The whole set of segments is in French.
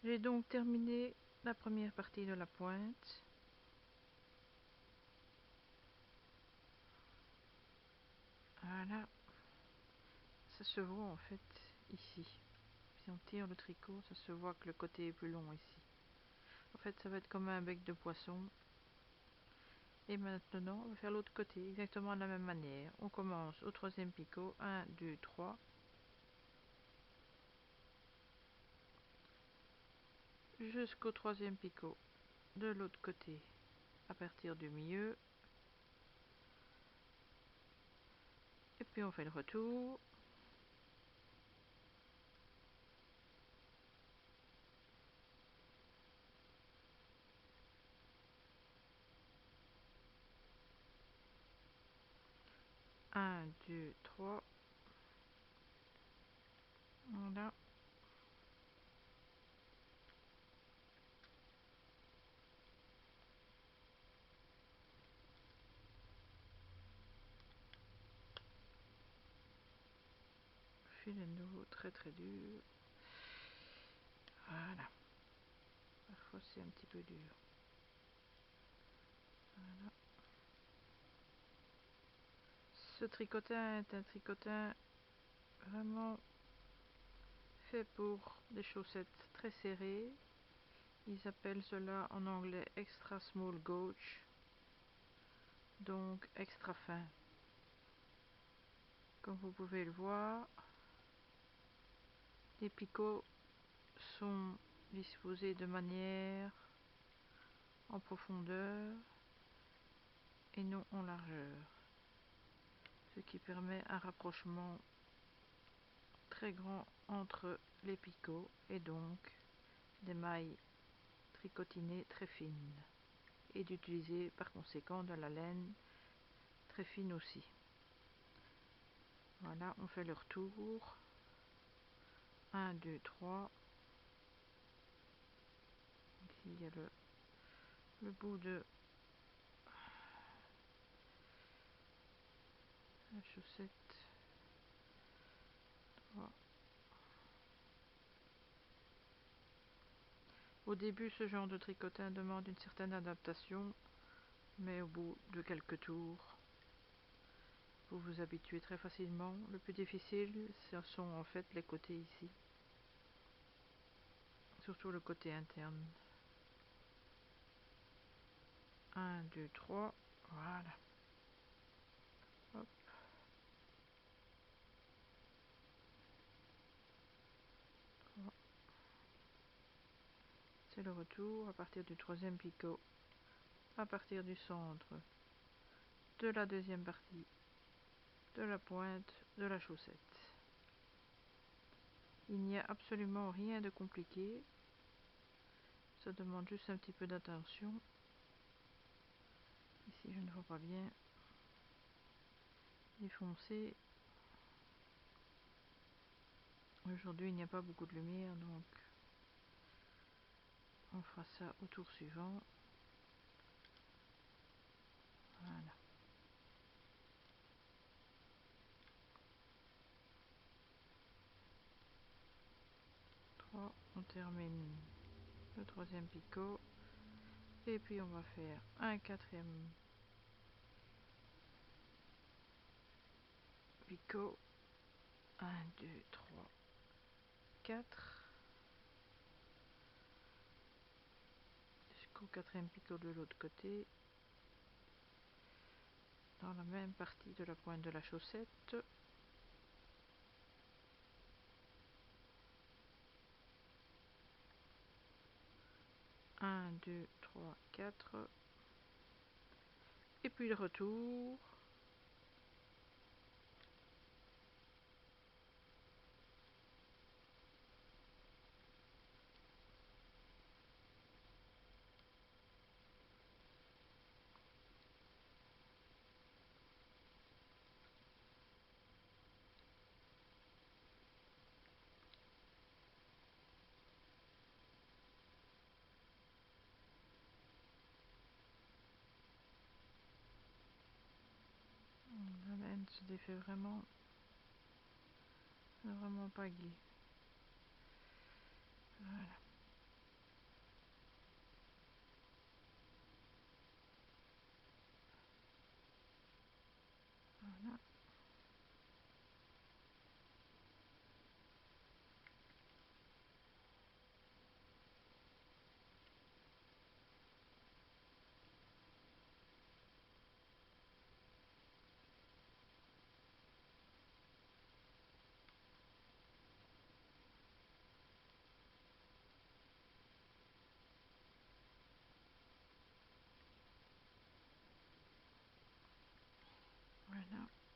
J'ai donc terminé la première partie de la pointe. Voilà, ça se voit en fait ici. Si on tire le tricot, ça se voit que le côté est plus long ici. En fait, ça va être comme un bec de poisson. Et maintenant, on va faire l'autre côté, exactement de la même manière. On commence au troisième picot, 1, 2, 3. Jusqu'au troisième picot de l'autre côté, à partir du milieu. Et puis on fait le retour. Un, deux, trois. Voilà. Fil à nouveau très dur. Voilà. Parfois c'est un petit peu dur. Voilà. Ce tricotin est un tricotin vraiment fait pour des chaussettes très serrées. Ils appellent cela en anglais extra small gauge, donc extra fin. Comme vous pouvez le voir, les picots sont disposés de manière en profondeur et non en largeur, ce qui permet un rapprochement très grand entre les picots et donc des mailles tricotinées très fines et d'utiliser par conséquent de la laine très fine aussi. Voilà, on fait le retour. 1, 2, 3. Ici il y a le bout de la chaussette. 3. Au début, ce genre de tricotin demande une certaine adaptation, mais au bout de quelques tours, vous vous habituez très facilement. Le plus difficile, ce sont en fait les côtés ici, surtout le côté interne. 1, 2, 3, voilà. Hop. C'est le retour à partir du troisième picot, à partir du centre de la deuxième partie de la pointe de la chaussette. Il n'y a absolument rien de compliqué, ça demande juste un petit peu d'attention. Ici je ne vois pas bien. Il est foncé. Aujourd'hui il n'y a pas beaucoup de lumière, donc on fera ça au tour suivant. Voilà. On termine le troisième picot et puis on va faire un quatrième picot. 1, 2, 3, 4 jusqu'au quatrième picot de l'autre côté, dans la même partie de la pointe de la chaussette. Un, 2, 3, 4. Et puis le retour. La laine se défait vraiment. C'est vraiment pas gai. Voilà.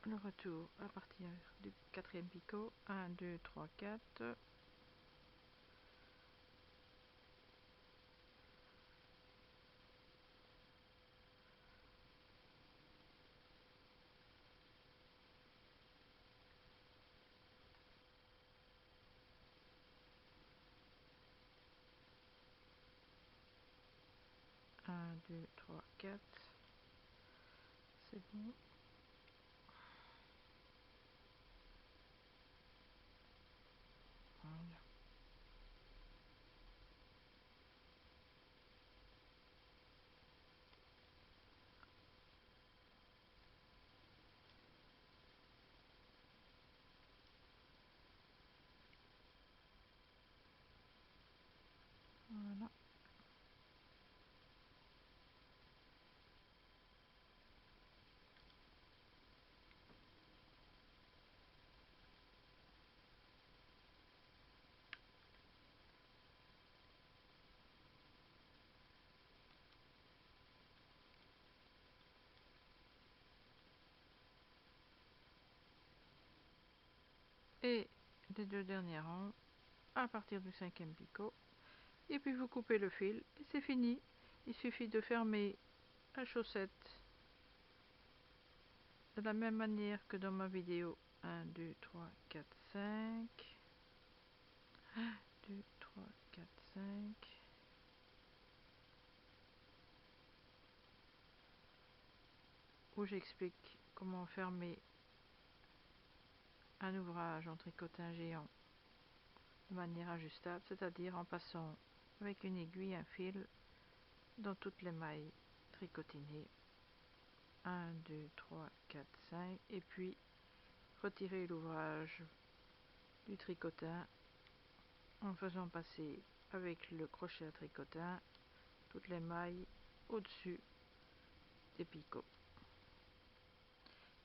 le retour à partir du quatrième picot. 1, 2, 3, 4. Un, 2, 3, 4. C'est bon. Voilà. Voilà. Et les deux derniers rangs à partir du cinquième picot. Et puis vous coupez le fil et c'est fini. Il suffit de fermer la chaussette de la même manière que dans ma vidéo. 1, 2, 3, 4, 5. 1, 2, 3, 4, 5. Où j'explique comment fermer un ouvrage en tricotin géant de manière ajustable, c'est-à-dire en passant avec une aiguille un fil dans toutes les mailles tricotinées. 1, 2, 3, 4, 5 et puis retirer l'ouvrage du tricotin en faisant passer avec le crochet à tricotin toutes les mailles au-dessus des picots.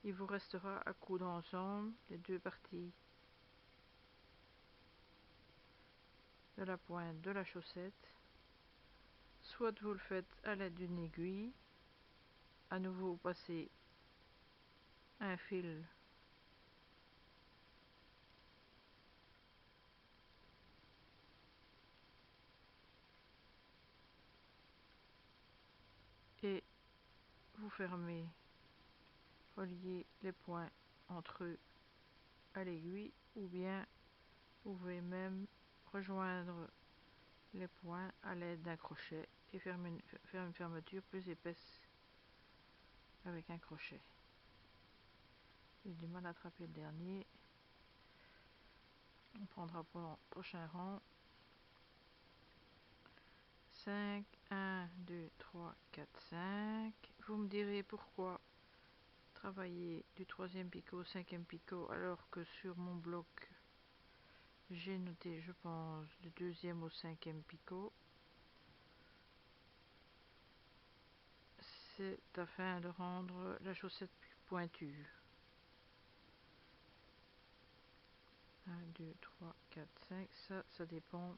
Il vous restera à coudre ensemble les deux parties de la pointe de la chaussette. Soit vous le faites à l'aide d'une aiguille, à nouveau vous passez un fil et vous fermez, reliez les points entre eux à l'aiguille, ou bien vous pouvez même rejoindre les points à l'aide d'un crochet et faire une fermeture plus épaisse avec un crochet. J'ai du mal à attraper le dernier. On prendra pour le prochain rang. 5, 1, 2, 3, 4, 5. Vous me direz pourquoi travailler du troisième picot au cinquième picot alors que sur mon bloc j'ai noté, je pense, du deuxième au cinquième picot. C'est afin de rendre la chaussette plus pointue. 1, 2, 3, 4, 5. Ça dépend.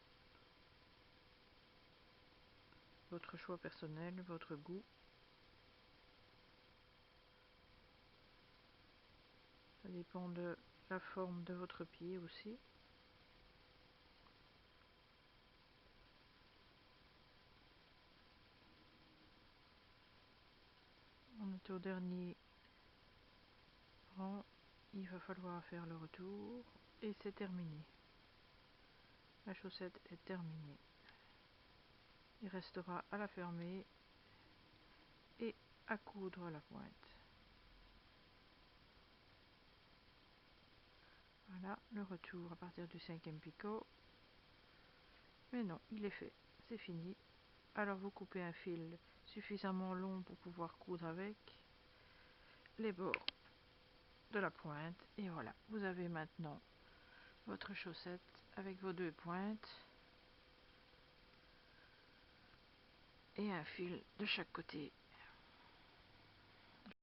Votre choix personnel, votre goût. Ça dépend de la forme de votre pied aussi. On est au dernier rang. Il va falloir faire le retour. Et c'est terminé. La chaussette est terminée. Il restera à la fermer et à coudre la pointe. Voilà le retour à partir du cinquième picot. Mais non, il est fait, c'est fini. Alors vous coupez un fil suffisamment long pour pouvoir coudre avec les bords de la pointe. Et voilà, vous avez maintenant votre chaussette avec vos deux pointes et un fil de chaque côté